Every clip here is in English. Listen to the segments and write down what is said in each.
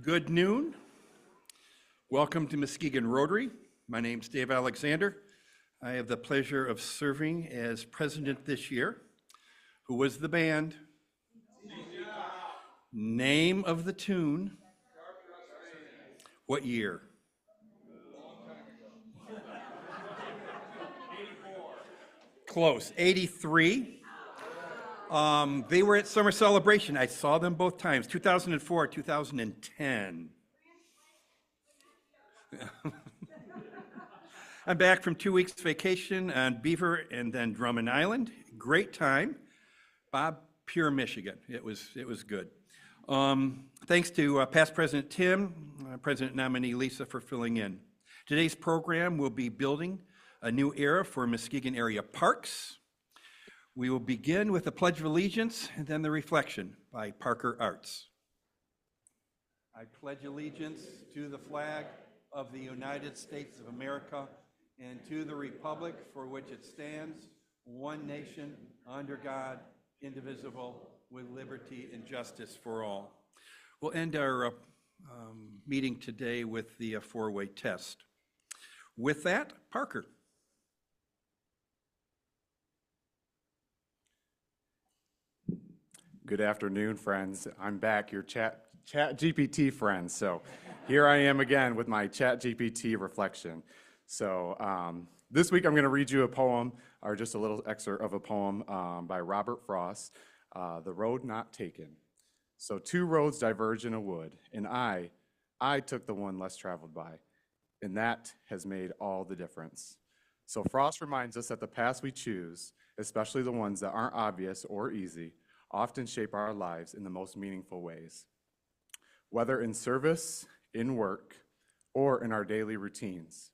Good noon. Welcome to Muskegon Rotary. My name's Dave Alexander. I have the pleasure of serving as president this year. Who was the band? Name of the tune? What year? Close, 83. They were at Summer Celebration. I saw them both times, 2004, 2010. I'm back from 2 weeks vacation on Beaver and then Drummond Island. Great time. Bob, pure Michigan. It was good. Thanks to past President Tim, President nominee Lisa for filling in. Today's program will be building a new era for Muskegon area parks. We will begin with the Pledge of Allegiance and then the reflection by Parker Arts. I pledge allegiance to the flag of the United States of America and to the republic for which it stands, one nation, under God, indivisible, with liberty and justice for all. We'll end our meeting today with the four-way test. With that, Parker. Good afternoon, friends. I'm back, your Chat GPT friend. So here I am again with my Chat GPT reflection. So this week I'm going to read you a poem, or just a little excerpt of a poem by Robert Frost, The Road Not Taken. So two roads diverge in a wood, and I took the one less traveled by, and that has made all the difference. So Frost reminds us that the paths we choose, especially the ones that aren't obvious or easy, often shape our lives in the most meaningful ways. Whether in service, in work, or in our daily routines,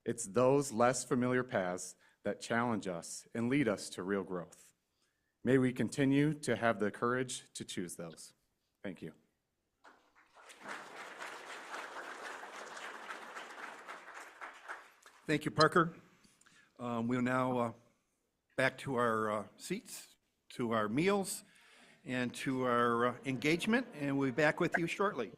it's those less familiar paths that challenge us and lead us to real growth. May we continue to have the courage to choose those. Thank you. Thank you, Parker. We'll now back to our seats, to our meals, and to our engagement, and we'll be back with you shortly.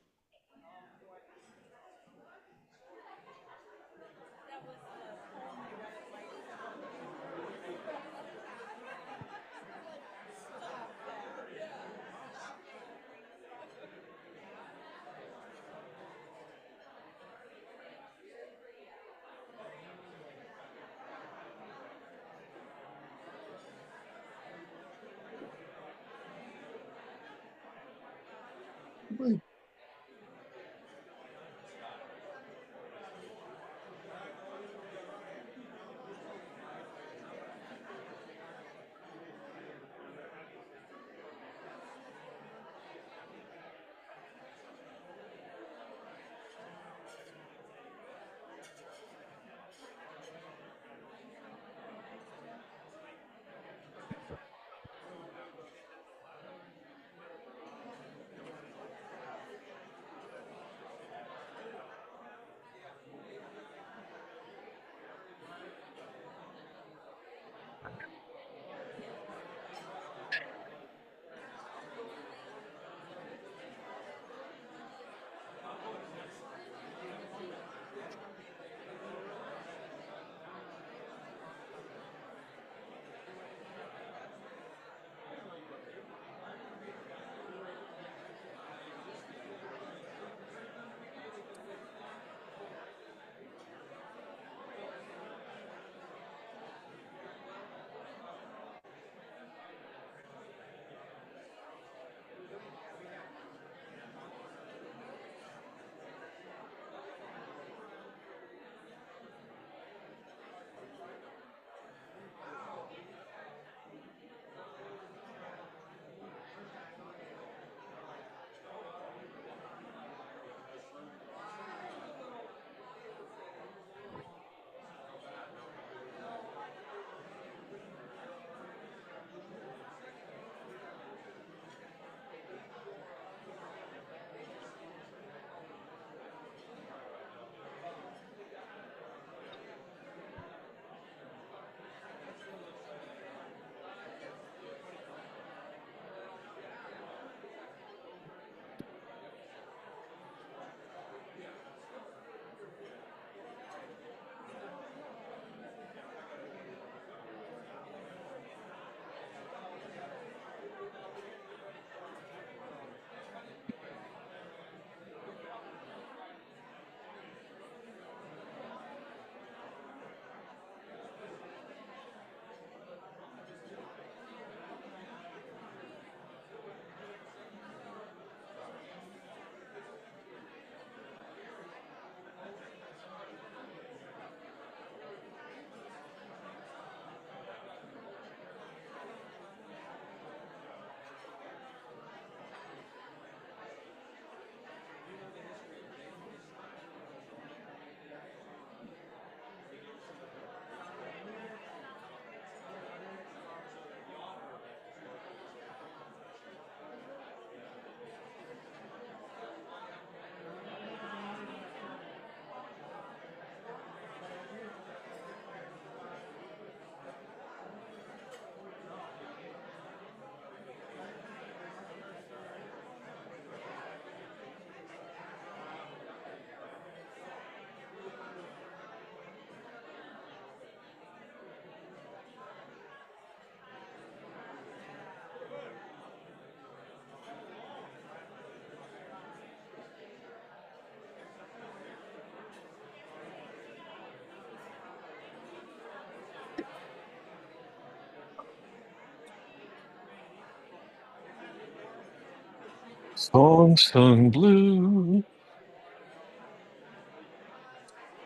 Song sung blue.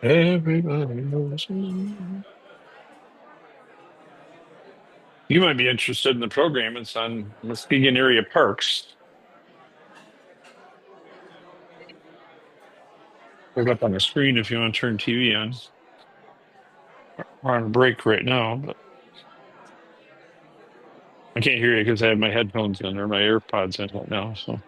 Everybody knows me. You might be interested in the program. It's on Muskegon area parks. Put it up on the screen if you want to turn TV on. We're on a break right now, but I can't hear you because I have my headphones in or my AirPods in right now. So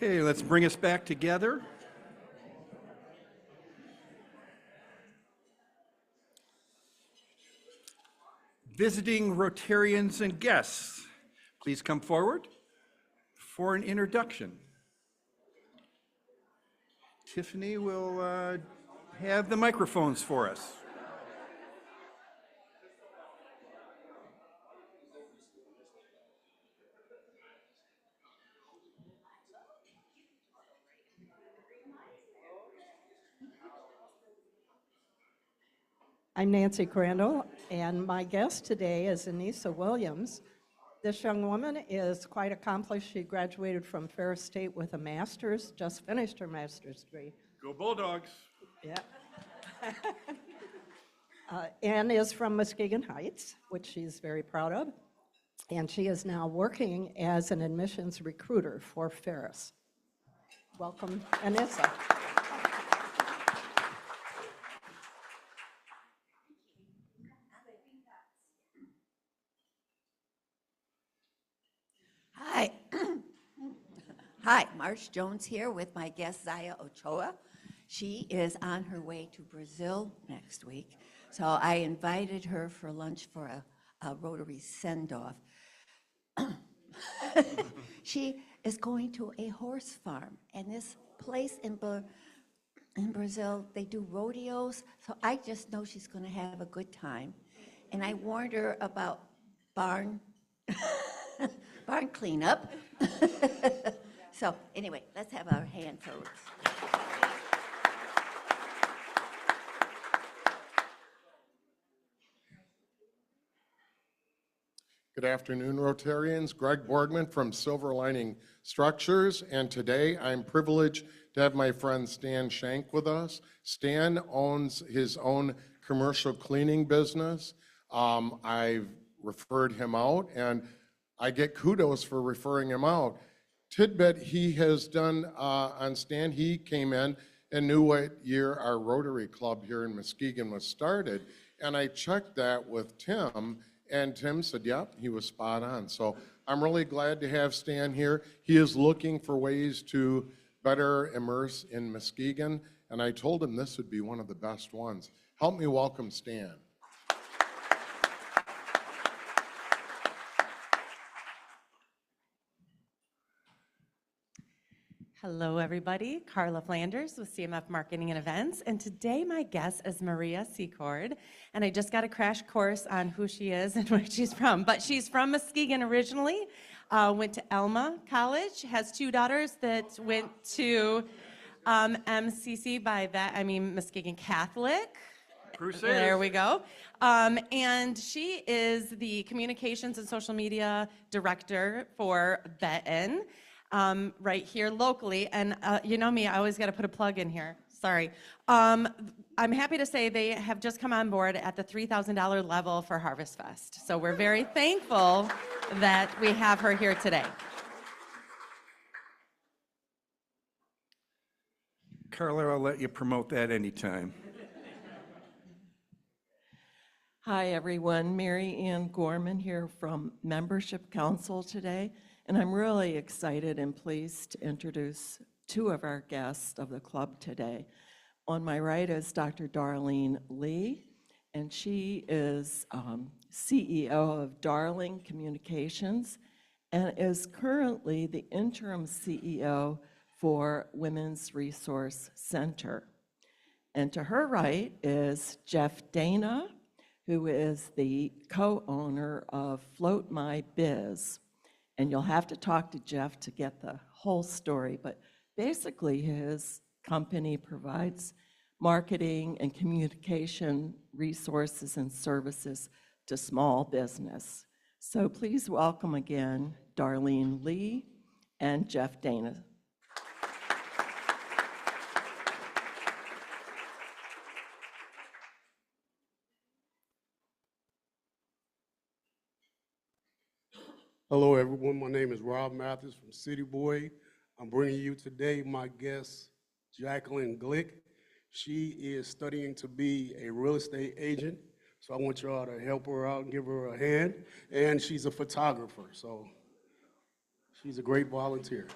Okay, let's bring us back together. Visiting Rotarians and guests, please come forward for an introduction. Tiffany will have the microphones for us. I'm Nancy Crandall, and my guest today is Anissa Williams. This young woman is quite accomplished. She graduated from Ferris State with a master's, just finished her master's degree. Go Bulldogs. Yeah. And is from Muskegon Heights, which she's very proud of. And she is now working as an admissions recruiter for Ferris. Welcome, Anissa. Hi. Hi, Marsh Jones here with my guest Zaya Ochoa. She is on her way to Brazil next week, so I invited her for lunch for a Rotary send-off. She is going to a horse farm, and this place in Brazil, they do rodeos, so I just know she's going to have a good time. And I warned her about barn cleanup. So anyway, let's have our hand pose. Good afternoon, Rotarians. Greg Borgman from Silver Lining Structures, and today I'm privileged to have my friend Stan Shank with us. Stan owns his own commercial cleaning business. I've referred him out, and I get kudos for referring him out. Tidbit he has done on Stan, he came in and knew what year our Rotary Club here in Muskegon was started, and I checked that with Tim, and Tim said, yep, he was spot on. So I'm really glad to have Stan here. He is looking for ways to better immerse in Muskegon, and I told him this would be one of the best ones. Help me welcome Stan. Hello, everybody. Carla Flanders with CMF Marketing and Events, and today my guest is Maria Secord, and I just got a crash course on who she is and where she's from. But she's from Muskegon originally, went to Elma College, has two daughters that went to MCC, by that I mean Muskegon Catholic. Crusaders. There we go. And she is the communications and social media director for Benton. Right here locally, and you know me, I always got to put a plug in here. Sorry. I'm happy to say they have just come on board at the $3,000 level for Harvest Fest. So we're very thankful that we have her here today. Carla, I'll let you promote that anytime. Hi, everyone. Mary Ann Gorman here from Membership Council today, and I'm really excited and pleased to introduce two of our guests of the club today. On my right is Dr. Darlene Lee, and she is CEO of Darling Communications and is currently the interim CEO for Women's Resource Center. And to her right is Jeff Dana, who is the co-owner of Float My Biz. And you'll have to talk to Jeff to get the whole story, but basically his company provides marketing and communication resources and services to small business. So please welcome again Darlene Lee and Jeff Dana. Hello, everyone. My name is Rob Mathis from City Boy. I'm bringing you today my guest, Jacqueline Glick. She is studying to be a real estate agent, so I want y'all to help her out and give her a hand. And she's a photographer, so she's a great volunteer.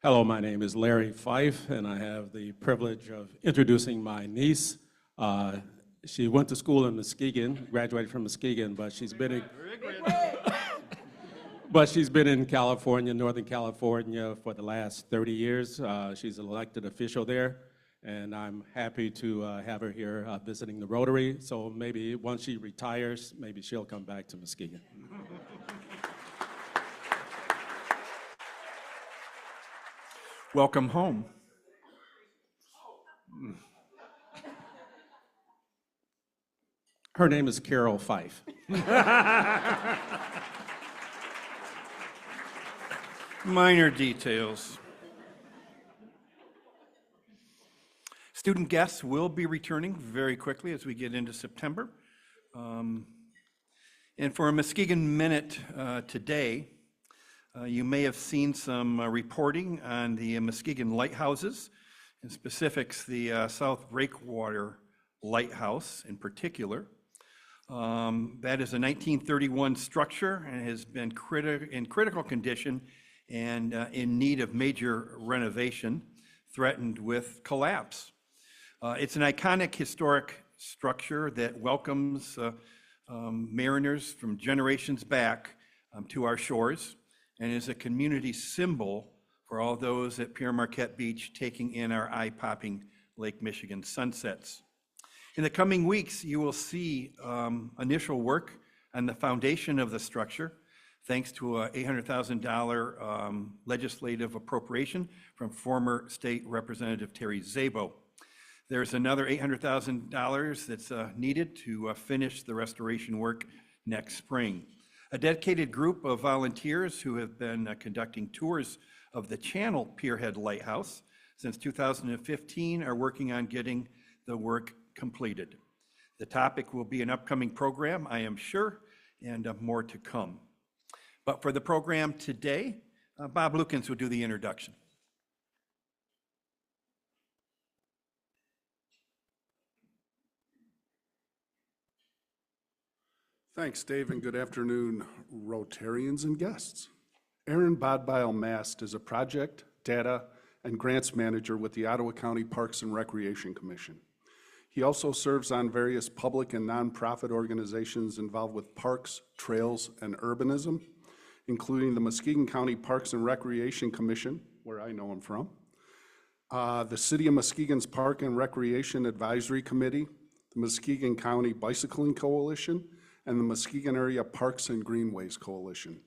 Hello, my name is Larry Fife, and I have the privilege of introducing my niece. She went to school in Muskegon, graduated from Muskegon, but she's been in California, Northern California, for the last 30 years. She's an elected official there, and I'm happy to have her here visiting the Rotary. So maybe once she retires, maybe she'll come back to Muskegon. Welcome home. Her name is Carol Fife. Minor details. Student guests will be returning very quickly as we get into September. And for a Muskegon Minute today, you may have seen some reporting on the Muskegon lighthouses, in specifics the South Breakwater Lighthouse in particular. That is a 1931 structure and has been in critical condition and in need of major renovation, threatened with collapse. It's an iconic historic structure that welcomes mariners from generations back to our shores, and is a community symbol for all those at Pere Marquette Beach taking in our eye-popping Lake Michigan sunsets. In the coming weeks, you will see initial work on the foundation of the structure, thanks to a $800,000 legislative appropriation from former State Representative Terry Szabo. There's another $800,000 that's needed to finish the restoration work next spring. A dedicated group of volunteers who have been conducting tours of the Channel Pierhead Lighthouse since 2015 are working on getting the work completed. The topic will be an upcoming program, I am sure, and more to come. But for the program today, Bob Lukens will do the introduction. Thanks, Dave, and good afternoon, Rotarians and guests. Aaron Bodbile Mast is a project, data, and grants manager with the Ottawa County Parks and Recreation Commission. He also serves on various public and nonprofit organizations involved with parks, trails, and urbanism, including the Muskegon County Parks and Recreation Commission, where I know him from, the City of Muskegon's Park and Recreation Advisory Committee, the Muskegon County Bicycling Coalition, and the Muskegon Area Parks and Greenways Coalition.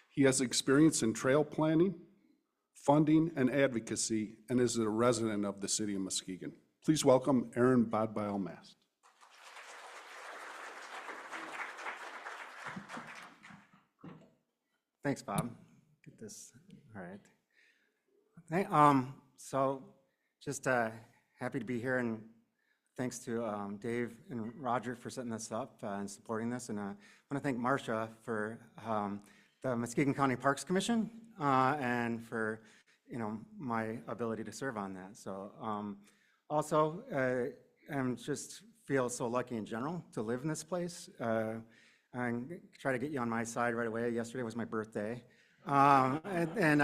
He has experience in trail planning, funding, and advocacy, and is a resident of the City of Muskegon. Please welcome Aaron Bodbile Mast. Thanks, Bob. Get this, all right. Hey, so just happy to be here, and thanks to Dave and Roger for setting this up and supporting this. And I want to thank Marcia for the Muskegon County Parks Commission and for my ability to serve on that. So also, I'm just feel so lucky in general to live in this place. And try to get you on my side right away. Yesterday was my birthday, and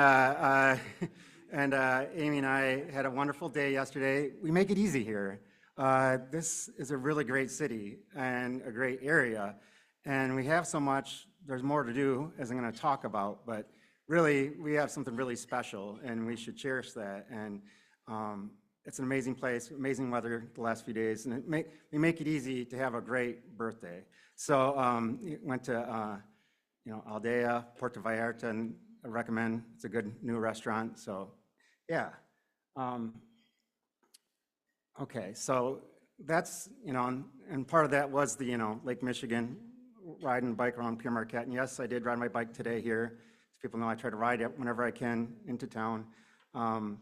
Amy and I had a wonderful day yesterday. We make it easy here. This is a really great city and a great area, and we have so much. There's more to do, as I'm going to talk about, but really we have something really special, and we should cherish that. And it's an amazing place, amazing weather the last few days, and we make it easy to have a great birthday. So went to Aldea, Puerto Vallarta, and I recommend. It's a good new restaurant. So yeah. Okay, so that's, and part of that was the, Lake Michigan, riding a bike around Pere Marquette. And yes, I did ride my bike today here. As people know, I try to ride it whenever I can into town. I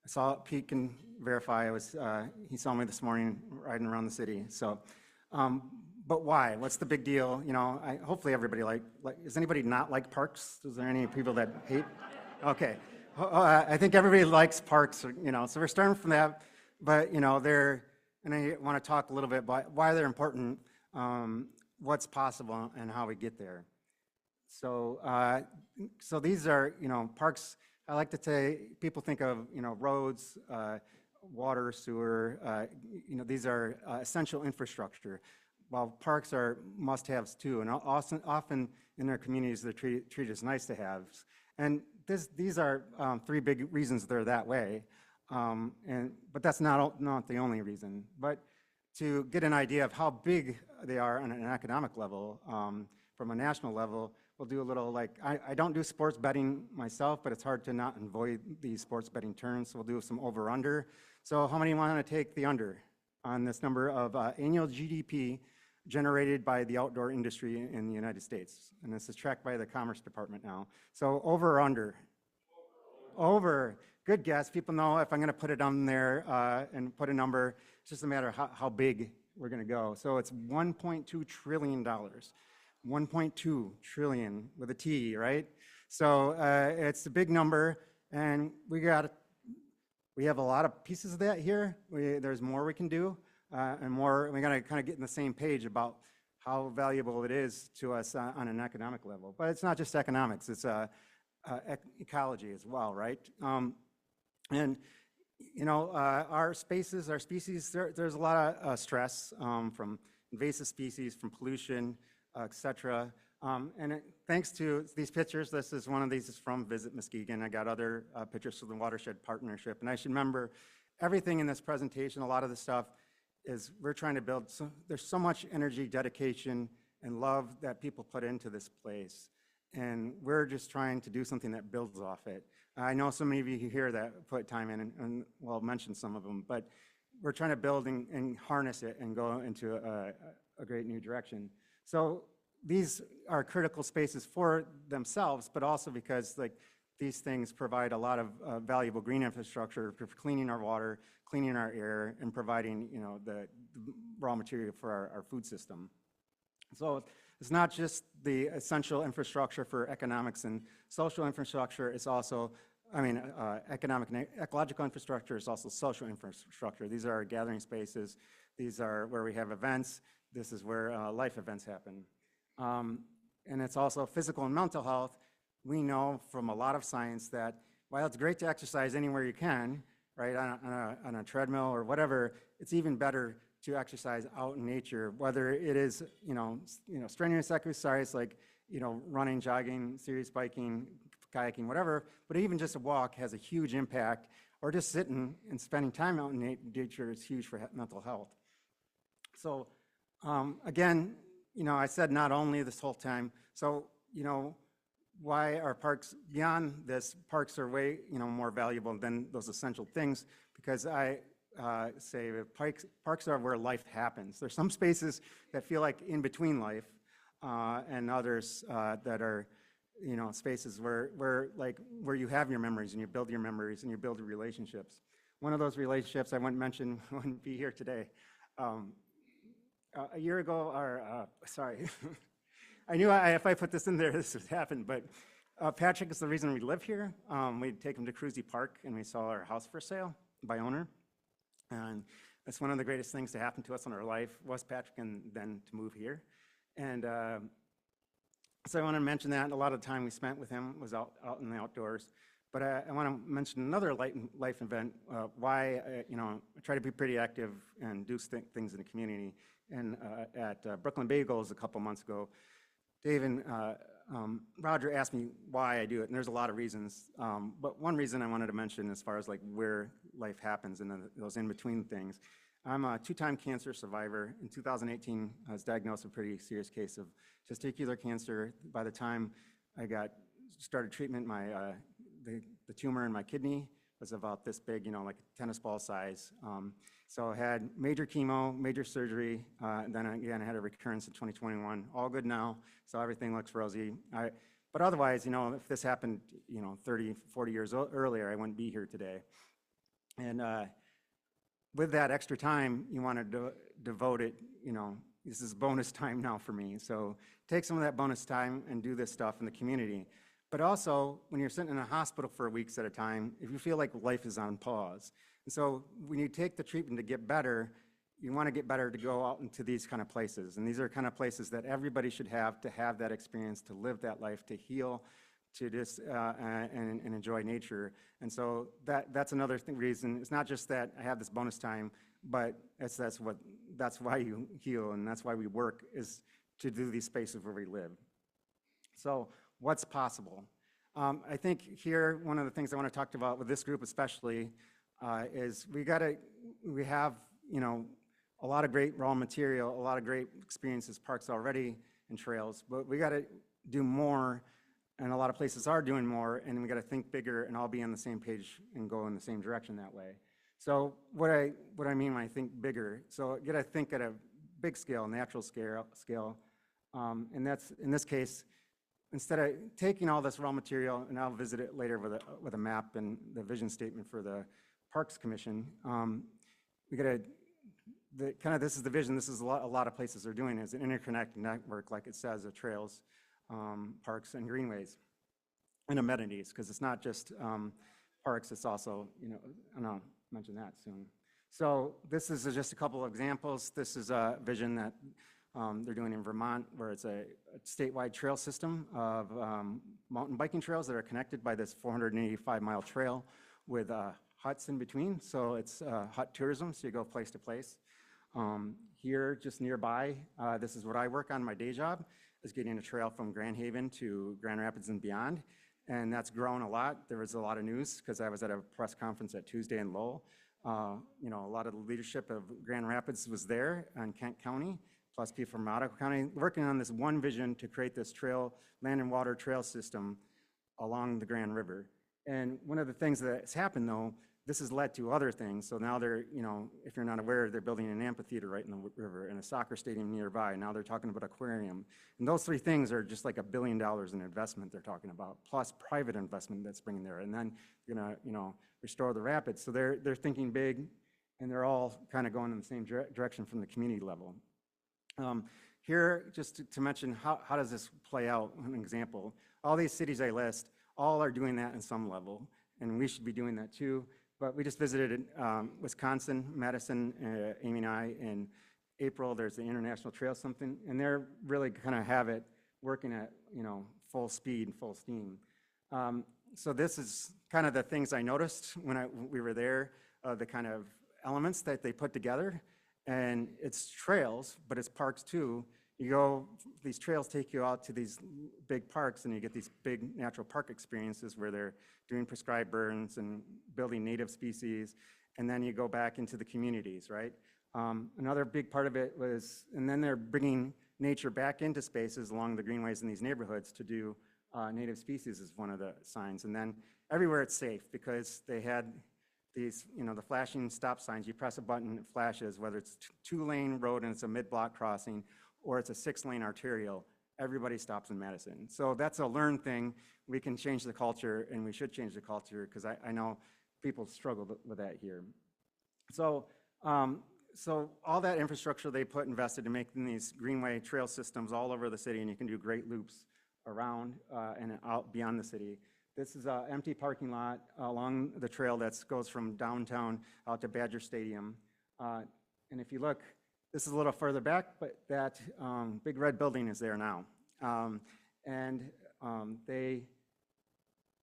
saw Pete can verify. He saw me this morning riding around the city. So, but why? What's the big deal? Hopefully everybody does anybody not like parks? Is there any people that hate? Okay, I think everybody likes parks, so we're starting from that. But, and I want to talk a little bit about why they're important, what's possible, and how we get there. So, so these are, parks I like to say, people think of, roads, water, sewer, these are essential infrastructure, while parks are must-haves too, and often in their communities, they're treated as nice-to-haves. And these are three big reasons they're that way, but that's not the only reason. But to get an idea of how big they are on an economic level, from a national level, we'll do a little I don't do sports betting myself, but it's hard to not avoid these sports betting terms, so we'll do some over-under. So how many want to take the under on this number of annual GDP generated by the outdoor industry in the United States? And this is tracked by the Commerce Department now. So over or under? Over. Good guess. People know if I'm going to put it on there and put a number, it's just a matter of how big we're going to go. So it's $1.2 trillion. 1.2 trillion with a T, right? So it's a big number, and we have a lot of pieces of that here. There's more we can do, and more. We got to kind of get in the same page about how valuable it is to us on an economic level. But it's not just economics; it's ecology as well, right? And our species, there's a lot of stress from invasive species, from pollution, et cetera. Thanks to these pictures, this is one of these is from Visit Muskegon. I got other pictures from the Watershed Partnership. And I should remember, everything in this presentation, a lot of the stuff is we're trying to build, there's so much energy, dedication, and love that people put into this place. And we're just trying to do something that builds off it. I know so many of you here that put time in, and well, mention some of them, but we're trying to build and harness it and go into a great new direction. So these are critical spaces for themselves, but also because these things provide a lot of valuable green infrastructure for cleaning our water, cleaning our air, and providing the raw material for our food system. So it's not just the essential infrastructure for economics and social infrastructure, it's also, economic and ecological infrastructure is also social infrastructure. These are our gathering spaces. These are where we have events. This is where life events happen. And it's also physical and mental health. We know from a lot of science that while it's great to exercise anywhere you can, right, on a treadmill or whatever, it's even better to exercise out in nature, whether it is, strenuous exercise like, running, jogging, serious biking, kayaking, whatever, but even just a walk has a huge impact, or just sitting and spending time out in nature is huge for mental health. So again, I said not only this whole time, so, why are parks, beyond this, parks are way, more valuable than those essential things, because I say parks are where life happens. There's some spaces that feel like in between life, and others that are, spaces where you have your memories and you build your memories and you build your relationships. One of those relationships I wouldn't mention wouldn't be here today. A year ago, sorry, I knew if I put this in there, this would happen, but Patrick is the reason we live here. We'd take him to Cruzy Park, and we saw our house for sale by owner. And that's one of the greatest things to happen to us in our life, was Patrick, and then to move here. And so I want to mention that. A lot of the time we spent with him was out in the outdoors. But I want to mention another life event, why I try to be pretty active and do things in the community. And at Brooklyn Bagels a couple months ago, Dave and Roger asked me why I do it, and there's a lot of reasons. But one reason I wanted to mention, as far as where life happens and those in-between things, I'm a 2-time cancer survivor. In 2018, I was diagnosed with a pretty serious case of testicular cancer. By the time I started treatment, the tumor in my kidney was about this big, like a tennis ball size. So I had major chemo, major surgery, and then again I had a recurrence in 2021. All good now, so everything looks rosy. But otherwise, if this happened, 30, 40 years earlier, I wouldn't be here today. And with that extra time, you want to devote it, this is bonus time now for me. So take some of that bonus time and do this stuff in the community. But also, when you're sitting in a hospital for weeks at a time, if you feel like life is on pause. And so when you take the treatment to get better, you want to get better to go out into these kind of places. And these are kind of places that everybody should have to have that experience, to live that life, to heal, to just and enjoy nature. And so that's another reason. It's not just that I have this bonus time, but that's why you heal, and that's why we work, is to do these spaces where we live. So what's possible? I think here, one of the things I want to talk about with this group especially is we have, you know, a lot of great raw material, a lot of great experiences, parks already and trails, but we got to do more, and a lot of places are doing more, and we got to think bigger and all be on the same page and go in the same direction that way. So what I mean when I think bigger, so you got to think at a big scale, natural scale, and that's, in this case, instead of taking all this raw material, and I'll visit it later with a map and the vision statement for the Parks Commission, we got to, this is the vision, this is a lot of places are doing, is an interconnected network, like it says, of trails, parks, and greenways, and amenities, because it's not just parks, it's also, you know, and I'll mention that soon. So this is just a couple of examples. This is a vision that they're doing in Vermont, where it's a statewide trail system of mountain biking trails that are connected by this 485-mile trail with huts in between. So it's hut tourism, so you go place to place. Here, just nearby, this is what I work on my day job, is getting a trail from Grand Haven to Grand Rapids and beyond. And that's grown a lot. There was a lot of news because I was at a press conference at Tuesday in Lowell. You know, a lot of the leadership of Grand Rapids was there in Kent County, plus people from Ottawa County, working on this one vision to create this trail, land and water trail system along the Grand River. And one of the things that's happened, though, this has led to other things. So now they're, you know, if you're not aware, they're building an amphitheater right in the river and a soccer stadium nearby. Now they're talking about aquarium. And those three things are just like $1 billion in investment they're talking about, plus private investment that's bringing there. And then you're gonna, you know, restore the rapids. So they're thinking big, and they're all kind of going in the same direction from the community level. Here, just to mention how does this play out, an example. All these cities I list, all are doing that in some level, and we should be doing that too. But we just visited Wisconsin, Madison, Amy and I, in April. There's the International Trail something, and they're really kind of have it working at, you know, full speed, full steam. So this is kind of the things I noticed when we were there, the kind of elements that they put together. And it's trails, but it's parks too. You go, these trails take you out to these big parks, and you get these big natural park experiences where they're doing prescribed burns and building native species, and then you go back into the communities, right? Another big part of it was, and then they're bringing nature back into spaces along the greenways in these neighborhoods to do native species is one of the signs. And then everywhere it's safe, because they had these, you know, the flashing stop signs. You press a button, it flashes, whether it's two-lane road and it's a mid-block crossing, or it's a 6-lane arterial, everybody stops in Madison. So that's a learned thing. We can change the culture, and we should change the culture, because I know people struggle with that here. So, so all that infrastructure they invested in making these greenway trail systems all over the city, and you can do great loops around and out beyond the city. This is an empty parking lot along the trail that goes from downtown out to Badger Stadium. And if you look, this is a little further back, but that big red building is there now. They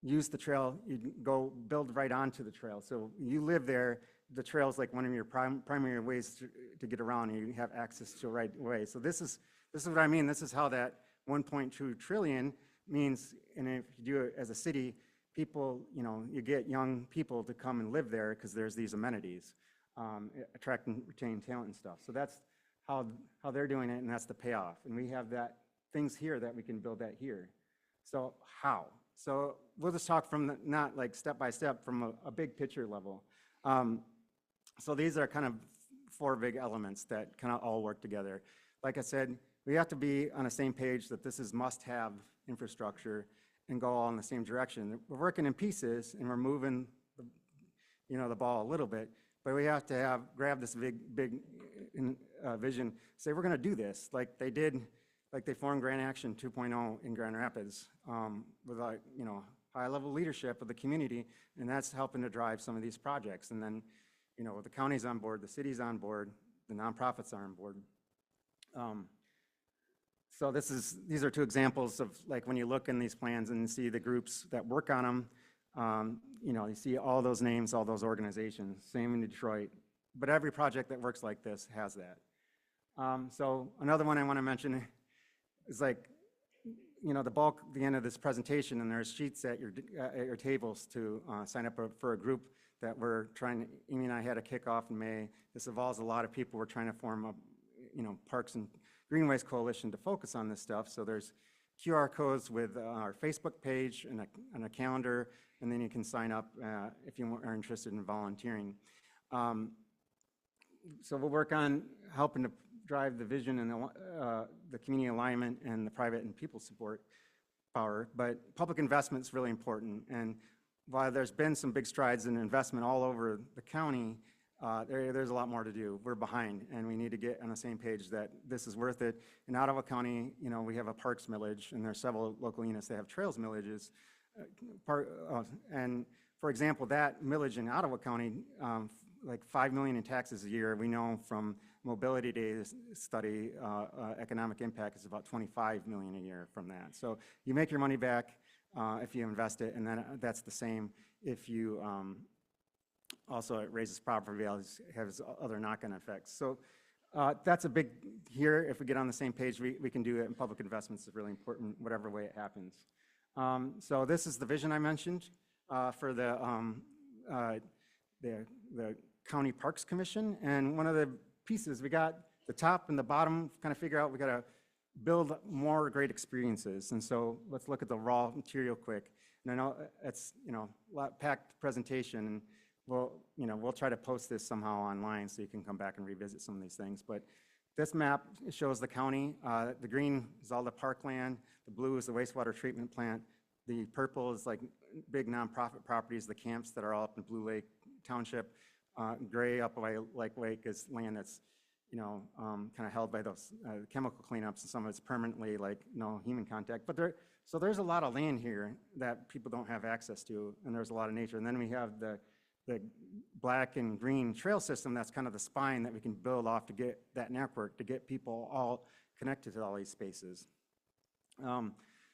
use the trail, you go build right onto the trail. So you live there, the trail is like one of your primary ways to get around, and you have access to right away. So this is what I mean. This is how that 1.2 trillion means, and if you do it as a city, people, you know, you get young people to come and live there because there's these amenities, attract and retain talent and stuff. So that's how they're doing it, and that's the payoff. And we have that things here that we can build that here. So how? So we'll just talk from not like step by step, from a big picture level. So these are kind of 4 big elements that kind of all work together. Like I said, we have to be on the same page that this is must-have infrastructure and go all in the same direction. We're working in pieces, and we're moving the ball a little bit, but we have to grab this big vision, say we're going to do this like they did, like they formed Grand Action 2.0 in Grand Rapids with high-level leadership of the community, and that's helping to drive some of these projects. And then, the county's on board, the city's on board, the nonprofits are on board. So these are two examples of like when you look in these plans and see the groups that work on them, you know, you see all those names, all those organizations, same in Detroit. But every project that works like this has that. So another one I want to mention is like, you know, the end of this presentation, and there's sheets at your tables to sign up for a group that we're trying to, Amy and I had a kickoff in May. This involves a lot of people. We're trying to form a, you know, Parks and Greenways Coalition to focus on this stuff. So there's QR codes with our Facebook page and a calendar, and then you can sign up if you are interested in volunteering. So we'll work on helping to drive the vision and the community alignment and the private and people support power, but public investment is really important. And while there's been some big strides in investment all over the county, there's a lot more to do. We're behind, and we need to get on the same page that this is worth it. In Ottawa County, you know, we have a parks millage, and there are several local units that have trails millages. And for example, that millage in Ottawa County, like $5 million in taxes a year, we know from Mobility Days study, economic impact is about $25 million a year from that. So you make your money back if you invest it, and then that's the same if you also it raises property values, has other knock-on effects. So that's a big here. If we get on the same page, we can do it, and public investments is really important, whatever way it happens. So this is the vision I mentioned for the County Parks Commission, and one of the pieces we got the top and the bottom kind of figure out we got to build more great experiences. And so let's look at the raw material quick. And I know it's, you know, packed presentation, and we'll try to post this somehow online so you can come back and revisit some of these things. But this map shows the county. The green is all the parkland. The blue is the wastewater treatment plant. The purple is like big nonprofit properties, the camps that are all up in Blue Lake Township. Gray up by Lake is land that's, you know, kind of held by those chemical cleanups, and some of it's permanently like no human contact. But so there's a lot of land here that people don't have access to, and there's a lot of nature. And then we have the black and green trail system that's kind of the spine that we can build off to get that network, to get people all connected to all these spaces.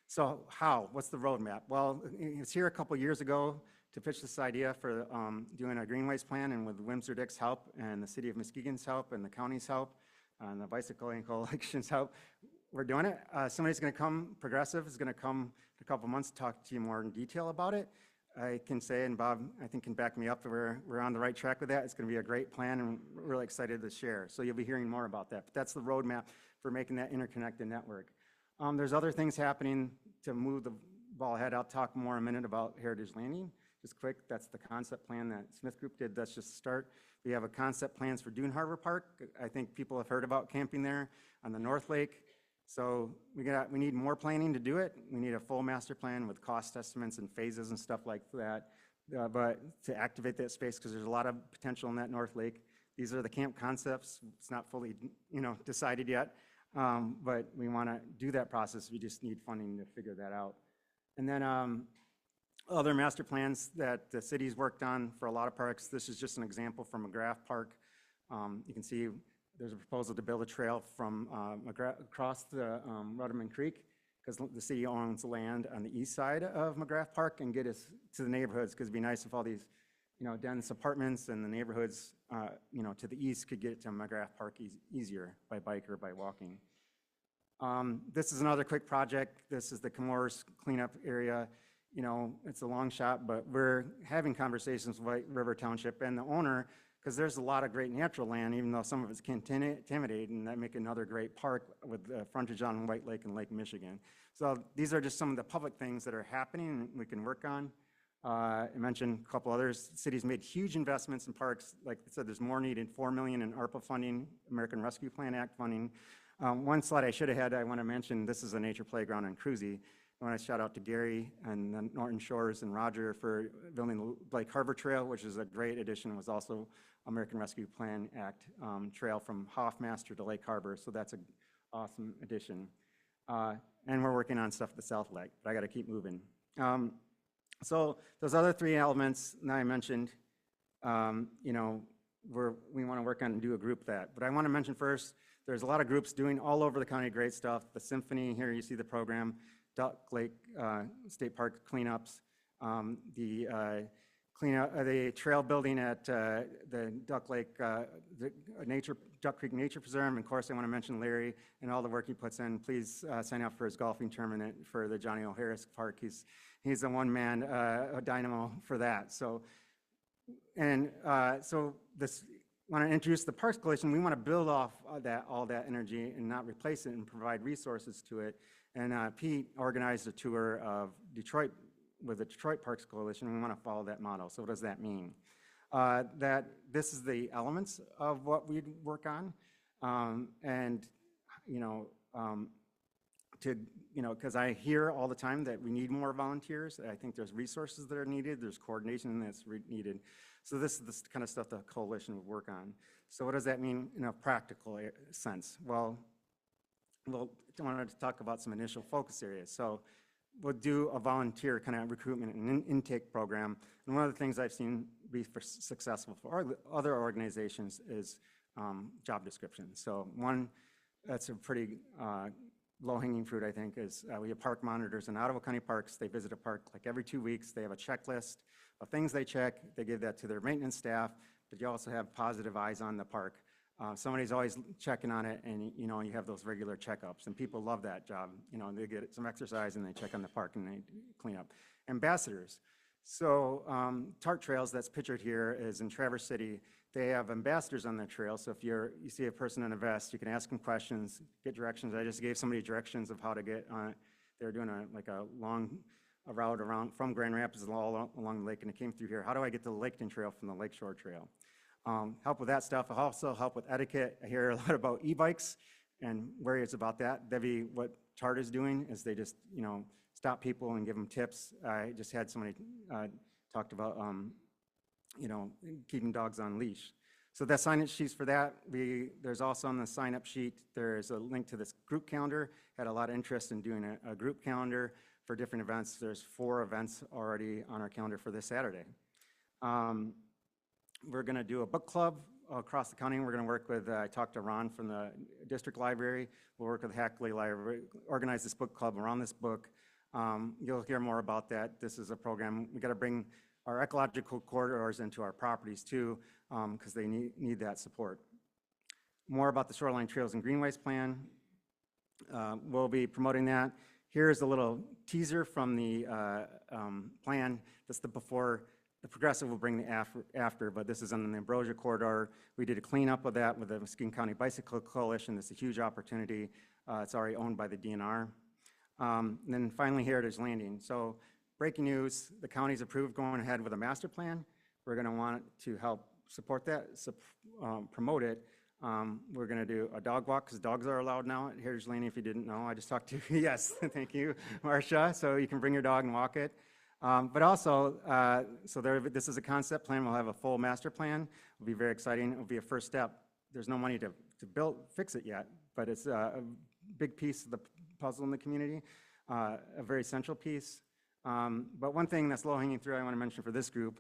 So how? What's the roadmap? Well, it was here a couple years ago to pitch this idea for doing a greenways plan, and with Windsor Dick's help and the city of Muskegon's help and the county's help and the bicycling coalition's help, we're doing it. Somebody's going to come, Progressive is going to come in a couple months to talk to you more in detail about it. I can say, and Bob, I think, can back me up that we're on the right track with that. It's going to be a great plan, and we're really excited to share. So you'll be hearing more about that. But that's the roadmap for making that interconnected network. There's other things happening to move the ball ahead. I'll talk more in a minute about Heritage Landing. Just quick, that's the concept plan that Smith Group did. That's just a start. We have a concept plans for Dune Harbor Park. I think people have heard about camping there on the North Lake. So we need more planning to do it. We need a full master plan with cost estimates and phases and stuff like that. But to activate that space, because there's a lot of potential in that North Lake. These are the camp concepts. It's not fully, you know, decided yet, but we want to do that process. We just need funding to figure that out. And then other master plans that the city's worked on for a lot of parks. This is just an example from McGrath Park. You can see there's a proposal to build a trail from across the Rudderman Creek, because the city owns land on the east side of McGrath Park, and get us to the neighborhoods, because it'd be nice if all these, you know, dense apartments and the neighborhoods, you know, to the east could get to McGrath Park easier by bike or by walking. This is another quick project. This is the Camorris cleanup area. You know, it's a long shot, but we're having conversations with White River Township and the owner, because there's a lot of great natural land, even though some of it's contaminated, and that make another great park with frontage on White Lake and Lake Michigan. So these are just some of the public things that are happening and we can work on. I mentioned a couple others. Cities made huge investments in parks. Like I said, there's more needed, $4 million in ARPA funding, American Rescue Plan Act funding. One slide I should have had, I want to mention, this is a nature playground in Cruzy. I want to shout out to Gary and the Norton Shores and Roger for building the Lake Harbor Trail, which is a great addition. It was also American Rescue Plan Act trail from Hoffmaster to Lake Harbor, so that's an awesome addition. And we're working on stuff at the South Lake, but I got to keep moving. So those other three elements that I mentioned, you know, we want to work on and do a group that. But I want to mention first, there's a lot of groups doing all over the county great stuff. The Symphony, here you see the program, Duck Lake State Park cleanups, the trail building at the Duck Lake, Duck Creek Nature Preserve. And of course, I want to mention Larry and all the work he puts in. Please sign up for his golfing tournament for the Johnny O'Harris Park. He's a one-man dynamo for that. So this, when I introduce the Parks Coalition, we want to build off all that energy and not replace it and provide resources to it. And Pete organized a tour of Detroit with the Detroit Parks Coalition, and we want to follow that model. So what does that mean? That this is the elements of what we work on, because I hear all the time that we need more volunteers. I think there's resources that are needed, there's coordination that's needed. So this is the kind of stuff the coalition would work on. So what does that mean in a practical sense? Well, I wanted to talk about some initial focus areas. So we'll do a volunteer kind of recruitment and intake program. And one of the things I've seen be successful for other organizations is job descriptions. So one that's a pretty low-hanging fruit, I think, is we have park monitors in Ottawa County Parks. They visit a park like every 2 weeks. They have a checklist of things they check. They give that to their maintenance staff, but you also have positive eyes on the park. Somebody's always checking on it, and you have those regular checkups, and people love that job. They get some exercise and they check on the park and they clean up. Ambassadors. So Tart Trails, that's pictured here, is in Traverse City. They have ambassadors on their trail. So if you see a person in a vest, you can ask them questions, get directions. I just gave somebody directions of how to get on it. They're doing a route around from Grand Rapids all along the lake, and it came through here. How do I get to the Laketon Trail from the Lakeshore Trail? Help with that stuff. I'll also help with etiquette. I hear a lot about e-bikes and worries about that. Debbie, what Tart is doing is they just, stop people and give them tips. I just had somebody talked about, keeping dogs on leash. So that sign-up sheets for that, there's also on the sign-up sheet, there's a link to this group calendar. Had a lot of interest in doing a group calendar for different events. There's 4 events already on our calendar for this Saturday. We're going to do a book club across the county. We're going to work with, I talked to Ron from the district library. We'll work with Hackley Library, organize this book club around this book. You'll hear more about that. This is a program. We got to bring our ecological corridors into our properties too, because they need that support. More about the Shoreline Trails and Greenways plan. We'll be promoting that. Here's a little teaser from the plan. That's the before. The Progressive will bring the after, but this is on the Ambrosia Corridor. We did a cleanup of that with the Muskegon County Bicycle Coalition. It's a huge opportunity. It's already owned by the DNR. And then finally, Heritage Landing. So breaking news, the county's approved going ahead with a master plan. We're going to want to help support that, promote it. We're going to do a dog walk, because dogs are allowed now at Heritage Landing, if you didn't know. I just talked to you. Yes, thank you, Marcia. So you can bring your dog and walk it. But also, this is a concept plan. We'll have a full master plan. It'll be very exciting. It'll be a first step. There's no money to fix it yet, but it's a big piece of the puzzle in the community, a very central piece. But one thing that's low-hanging fruit I want to mention for this group,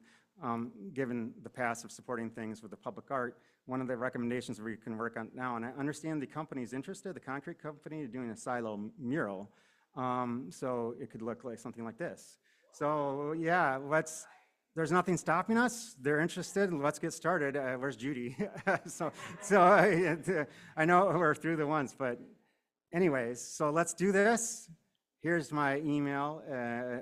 given the past of supporting things with the public art, one of the recommendations we can work on now, and I understand the company's interested, the concrete company, doing a silo mural, so it could look like something like this. So yeah, there's nothing stopping us. They're interested. Let's get started. Where's Judy? so I know we're through the ones, but anyways, so let's do this. Here's my email,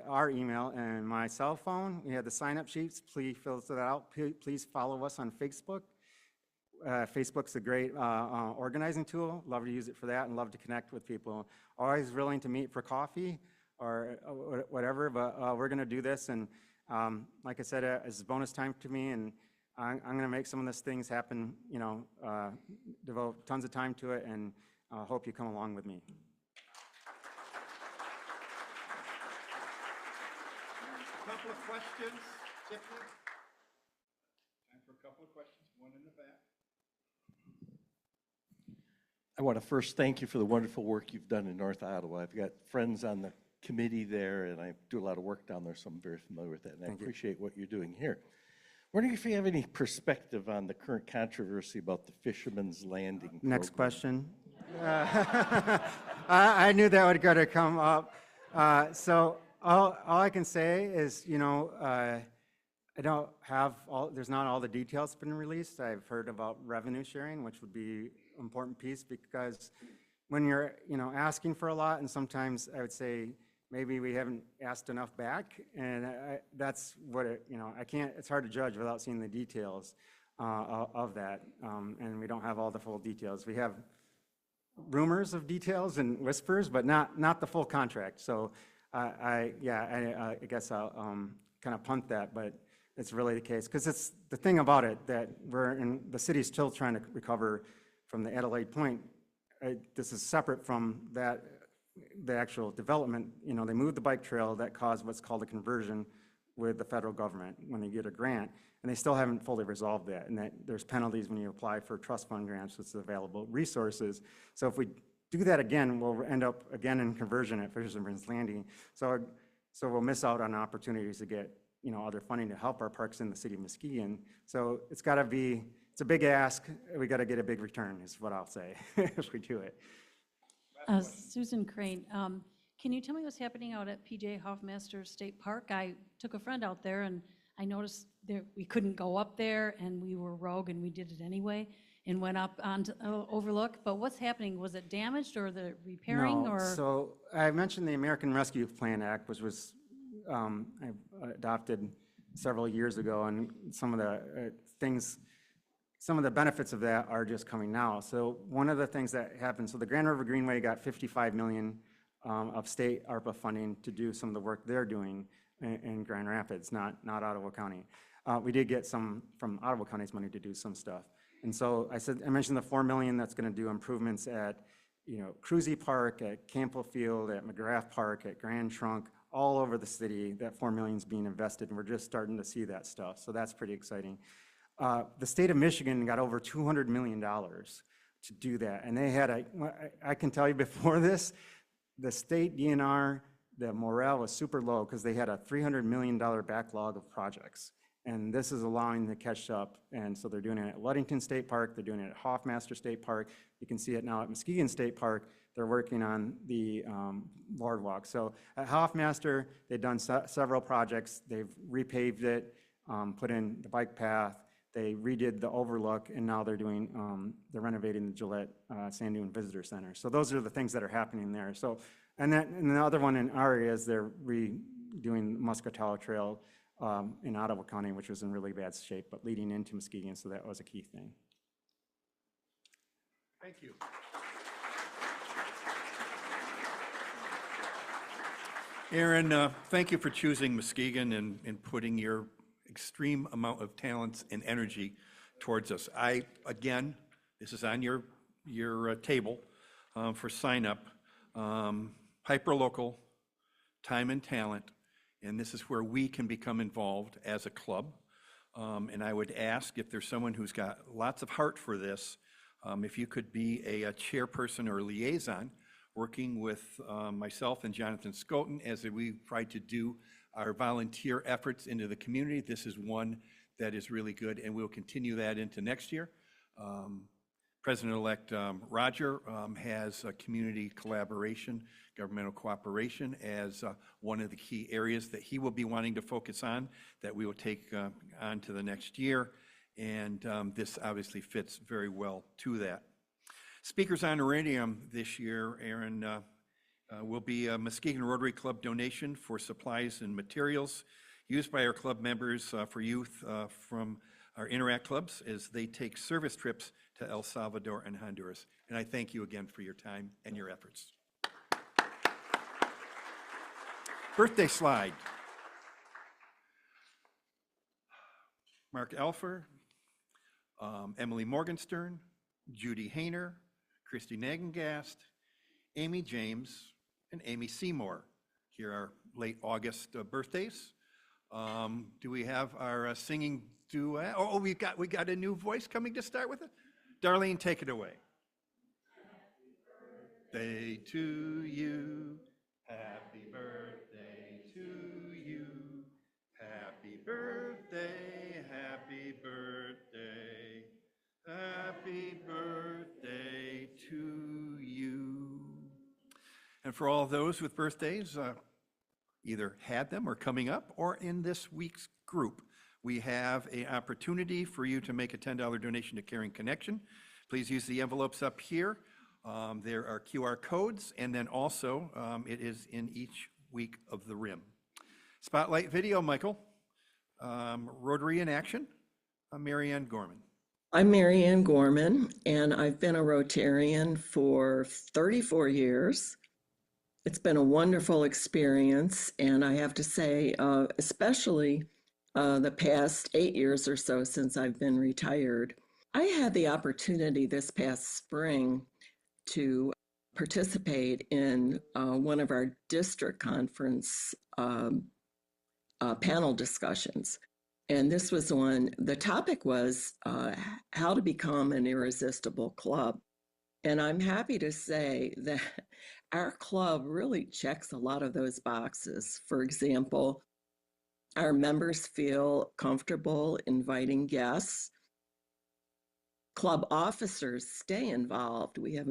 our email, and my cell phone. We have the sign-up sheets. Please fill that out. Please follow us on Facebook. Facebook's a great organizing tool. Love to use it for that and love to connect with people. Always willing to meet for coffee or whatever, but we're going to do this. And like I said, it's bonus time to me, and I'm going to make some of these things happen, devote tons of time to it, and hope you come along with me. Couple of questions, Tiffany? Time for a couple of questions, one in the back. I want to first thank you for the wonderful work you've done in North Ottawa. I've got friends on the committee there, and I do a lot of work down there, so I'm very familiar with that, and I appreciate what you're doing here. Wondering if you have any perspective on the current controversy about the Fisherman's Landing Next program. question. I knew that would gotta come up. So all I can say is, I don't have there's not all the details been released. I've heard about revenue sharing, which would be an important piece because when you're, asking for a lot, and sometimes I would say maybe we haven't asked enough back, and that's what I can't, it's hard to judge without seeing the details of that, and we don't have all the full details. We have rumors of details and whispers, but not the full contract. So I guess I'll kind of punt that, but it's really the case. Because it's the thing about it that the city's still trying to recover from the Adelaide Point. This is separate from the actual development. They moved the bike trail that caused what's called a conversion with the federal government when they get a grant, and they still haven't fully resolved that, and that there's penalties when you apply for trust fund grants, which is available resources. So if we do that again, we'll end up again in conversion at Fisherman's Landing. So we'll miss out on opportunities to get other funding to help our parks in the city of Muskegon. So it's got to be, it's a big ask. We got to get a big return is what I'll say if we do it. Susan Crane, can you tell me what's happening out at PJ Hoffmaster State Park? I took a friend out there and I noticed we couldn't go up there, and we were rogue and we did it anyway and went up onto Overlook. But what's happening? Was it damaged or the repairing? No. So I mentioned the American Rescue Plan Act, which was adopted several years ago, and some of the some of the benefits of that are just coming now. So one of the things that happened, so the Grand River Greenway got $55 million of state ARPA funding to do some of the work they're doing in Grand Rapids, not Ottawa County. We did get some from Ottawa County's money to do some stuff. And so I mentioned the $4 million that's going to do improvements at, Cruzy Park, at Campbell Field, at McGrath Park, at Grand Trunk, all over the city. That $4 million is being invested, and we're just starting to see that stuff. So that's pretty exciting. The state of Michigan got over $200 million to do that. And they had I can tell you before this, the state DNR, the morale was super low because they had a $300 million backlog of projects. And this is allowing them to catch up. And so they're doing it at Ludington State Park. They're doing it at Hoffmaster State Park. You can see it now at Muskegon State Park. They're working on the boardwalk. So at Hoffmaster, they've done several projects. They've repaved it, put in the bike path. They redid the overlook, and now they're they're renovating the Gillette Sand Dune Visitor Center. So those are the things that are happening there. So, and the other one in our area is they're redoing Muscatella Trail in Ottawa County, which was in really bad shape, but leading into Muskegon, so that was a key thing. Thank you. Aaron, thank you for choosing Muskegon and putting your extreme amount of talents and energy towards us. Again, this is on your table for sign up. Hyperlocal, time and talent, and this is where we can become involved as a club. And I would ask if there's someone who's got lots of heart for this, if you could be a chairperson or liaison working with myself and Jonathan Scoten as we try to do our volunteer efforts into the community. This is one that is really good, and we'll continue that into next year. President-elect Roger has community collaboration, governmental cooperation as one of the key areas that he will be wanting to focus on, that we will take on to the next year. And this obviously fits very well to that. Speakers honorarium this year, Aaron, will be a Muskegon Rotary Club donation for supplies and materials used by our club members for youth from our Interact clubs as they take service trips to El Salvador and Honduras. And I thank you again for your time and your efforts. Birthday slide. Mark Alfer, Emily Morgenstern, Judy Hayner, Christy Nagengast, Amy James, and Amy Seymour. Here are late August birthdays. Do we have our singing duet? Oh, we got a new voice coming to start with it. Darlene, take it away. Birthday to you, happy birthday to you, happy birthday, happy Happy birthday to you. And for all those with birthdays, either had them or coming up or in this week's group, we have an opportunity for you to make a $10 donation to Caring Connection. Please use the envelopes up here. There are QR codes, and then also it is in each week of the RIM. Spotlight video, Michael. Rotary in action. Mary Ann Gorman. I'm Mary Ann Gorman, and I've been a Rotarian for 34 years. It's been a wonderful experience, and I have to say, especially the past 8 years or so since I've been retired. I had the opportunity this past spring to participate in one of our district conference panel discussions. And this was the topic was how to become an irresistible club. And I'm happy to say that our club really checks a lot of those boxes. For example, our members feel comfortable inviting guests. Club officers stay involved. We have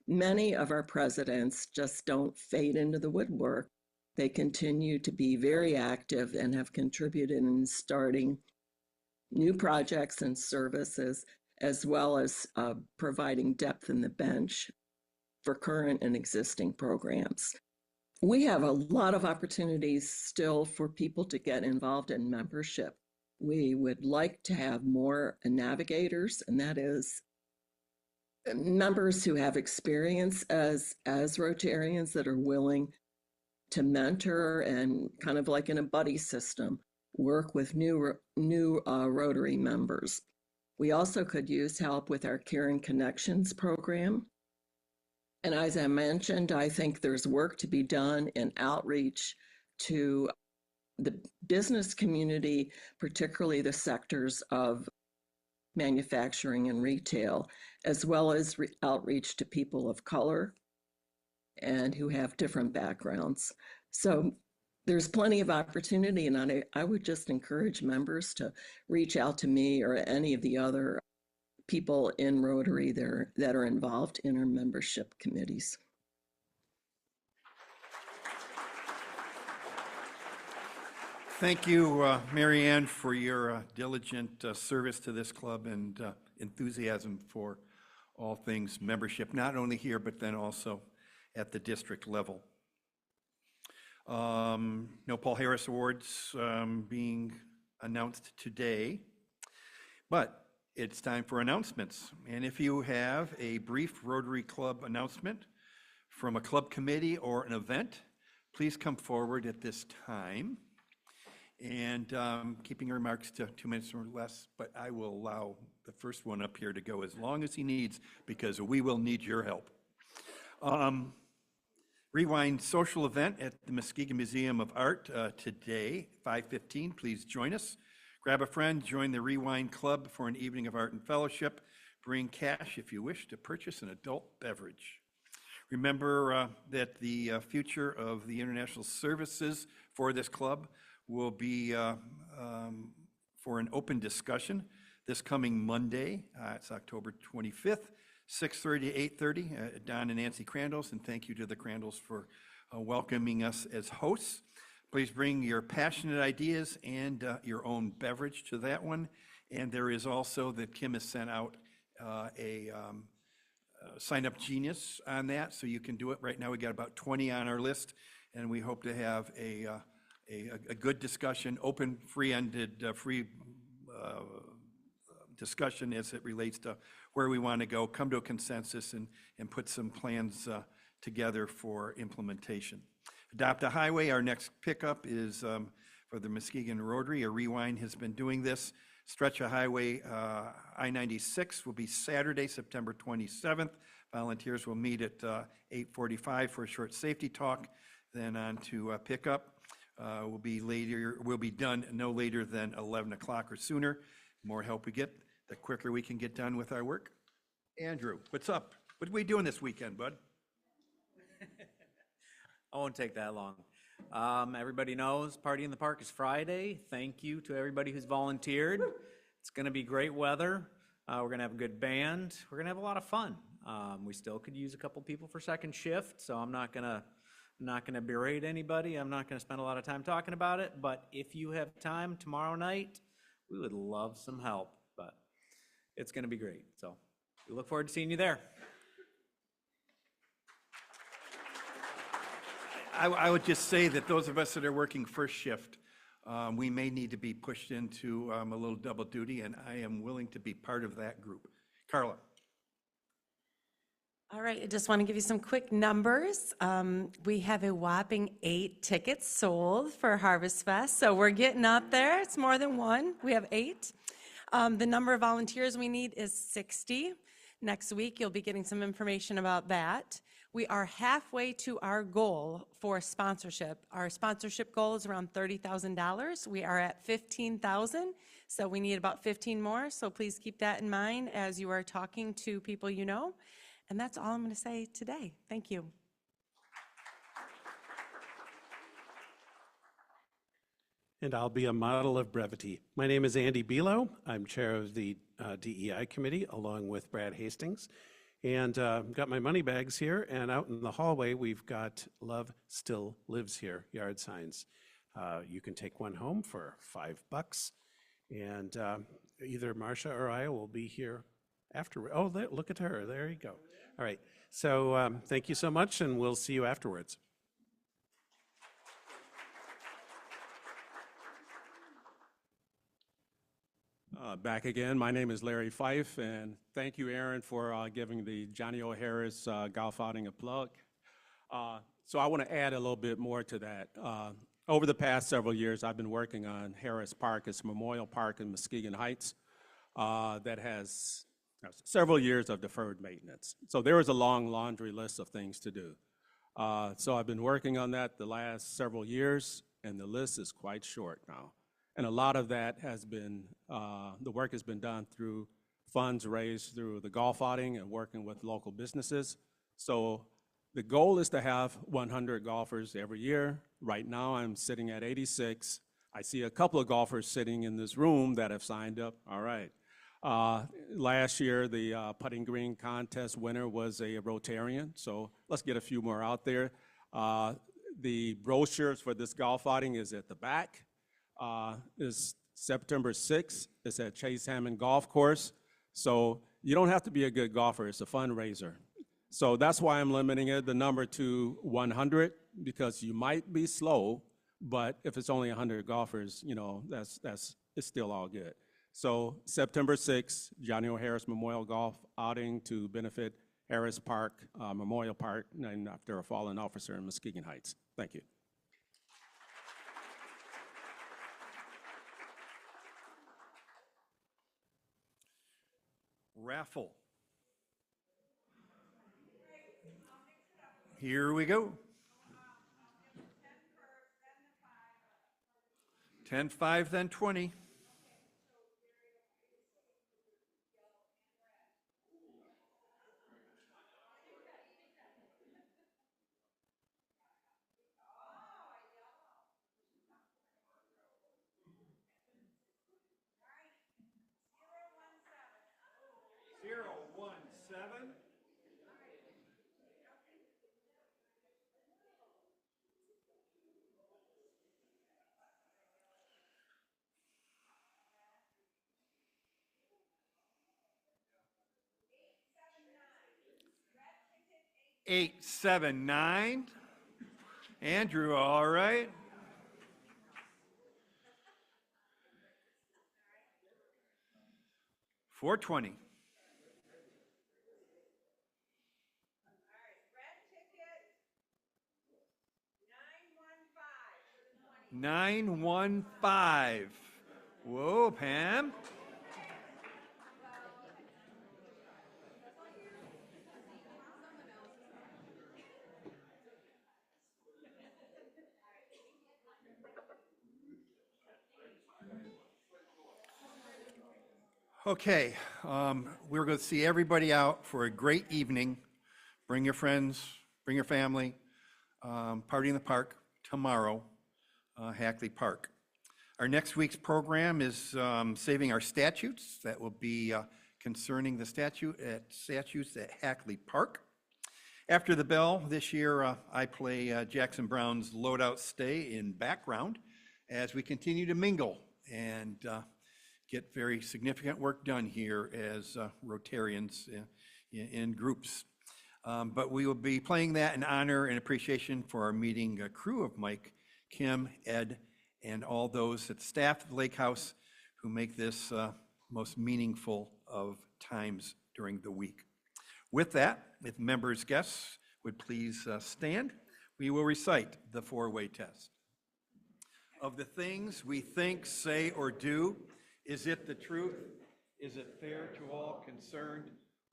many of our presidents just don't fade into the woodwork. They continue to be very active and have contributed in starting new projects and services, as well as providing depth in the bench for current and existing programs. We have a lot of opportunities still for people to get involved in membership. We would like to have more navigators, and that is members who have experience as Rotarians that are willing to mentor and kind of like in a buddy system, work with new Rotary members. We also could use help with our Caring Connections program. And as I mentioned, I think there's work to be done in outreach to the business community, particularly the sectors of manufacturing and retail, as well as outreach to people of color and who have different backgrounds. So there's plenty of opportunity, and I would just encourage members to reach out to me or any of the other people in Rotary that are involved in our membership committees. Thank you, Mary Ann, for your diligent service to this club and enthusiasm for all things membership, not only here, but then also at the district level. No Paul Harris Awards being announced today, but it's time for announcements. And if you have a brief Rotary Club announcement from a club committee or an event, please come forward at this time. And keeping your remarks to 2 minutes or less, but I will allow the first one up here to go as long as he needs, because we will need your help. Rewind social event at the Muskegon Museum of Art today, 5:15. Please join us. Grab a friend, join the Rewind Club for an evening of art and fellowship. Bring cash if you wish to purchase an adult beverage. Remember that the future of the international services for this club will be for an open discussion this coming Monday. It's October 25th. 6:30 to 8:30, Don and Nancy Crandalls, and thank you to the Crandalls for welcoming us as hosts. Please bring your passionate ideas and your own beverage to that one. And there is also that Kim has sent out a Sign Up Genius on that, so you can do it right now. We got about 20 on our list, and we hope to have a good discussion, open, free-ended, free discussion as it relates to where we want to go, come to a consensus, and put some plans together for implementation. Adopt a Highway, our next pickup is for the Muskegon Rotary. A Rewind has been doing this. Stretch a Highway I-96 will be Saturday, September 27th. Volunteers will meet at 8:45 for a short safety talk, then on to pickup. Will be done no later than 11 o'clock or sooner. The more help we get, the quicker we can get done with our work. Andrew, what's up? What are we doing this weekend, bud? I won't take that long. Everybody knows Party in the Park is Friday. Thank you to everybody who's volunteered. It's going to be great weather. We're going to have a good band. We're going to have a lot of fun. We still could use a couple people for second shift, so I'm not gonna berate anybody. I'm not gonna spend a lot of time talking about it, but if you have time tomorrow night, we would love some help, but it's gonna be great. So we look forward to seeing you there. I would just say that those of us that are working first shift, we may need to be pushed into a little double duty, and I am willing to be part of that group. Carla? All right, I just want to give you some quick numbers. We have a whopping 8 tickets sold for Harvest Fest, so we're getting up there. It's more than one. We have 8. The number of volunteers we need is 60. Next week, you'll be getting some information about that. We are halfway to our goal for sponsorship. Our sponsorship goal is around $30,000. We are at $15,000, so we need about 15 more. So please keep that in mind as you are talking to people you know. And that's all I'm going to say today. Thank you. And I'll be a model of brevity. My name is Andy Belo. I'm chair of the DEI committee along with Brad Hastings. And got my money bags here, and out in the hallway we've got Love Still Lives Here yard signs. You can take one home for $5. And either Marcia or I will be here after. Oh, look at her. There you go. All right. So thank you so much, and we'll see you afterwards. Back again. My name is Larry Fife, and thank you, Aaron, for giving the Johnny O. Harris golf outing a plug. So I want to add a little bit more to that. Over the past several years, I've been working on Harris Park. It's a memorial park in Muskegon Heights that has several years of deferred maintenance. So there is a long laundry list of things to do. So I've been working on that the last several years, and the list is quite short now. And a lot of that has been, the work has been done through funds raised through the golf outing and working with local businesses. So the goal is to have 100 golfers every year. Right now, I'm sitting at 86. I see a couple of golfers sitting in this room that have signed up. All right. Last year, the putting green contest winner was a Rotarian, so let's get a few more out there. The brochures for this golf outing is at the back. Is September 6th. It's at Chase Hammond Golf Course. So you don't have to be a good golfer. It's a fundraiser. So that's why I'm limiting the number to 100, because you might be slow, but if it's only 100 golfers, you know, it's still all good. So September 6th, Johnny O. Harris Memorial Golf Outing to benefit Harris Park, Memorial Park, named after a fallen officer in Muskegon Heights. Thank you. Raffle. Here we go. 10, 5, then 20. Eight, 7, 9. Andrew, all right. $420. $915. Whoa, Pam. Okay, we're going to see everybody out for a great evening. Bring your friends, bring your family. Party in the park tomorrow, Hackley Park. Our next week's program is Saving Our Statutes. That will be concerning the statues at Hackley Park. After the bell this year, I play Jackson Brown's Loadout Stay in background as we continue to mingle and get very significant work done here as Rotarians in groups. But we will be playing that in honor and appreciation for our meeting crew of Mike, Kim, Ed, and all those at staff at the Lake House who make this most meaningful of times during the week. With that, if members' guests would please stand, we will recite the four-way test. Of the things we think, say, or do, is it the truth? Is it fair to all concerned?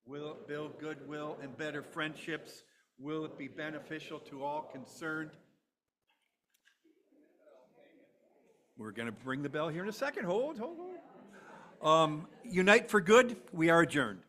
Will it build goodwill and better friendships? Will it be beneficial to all concerned? We're going to ring the bell here in a second. Hold. Unite for good. We are adjourned.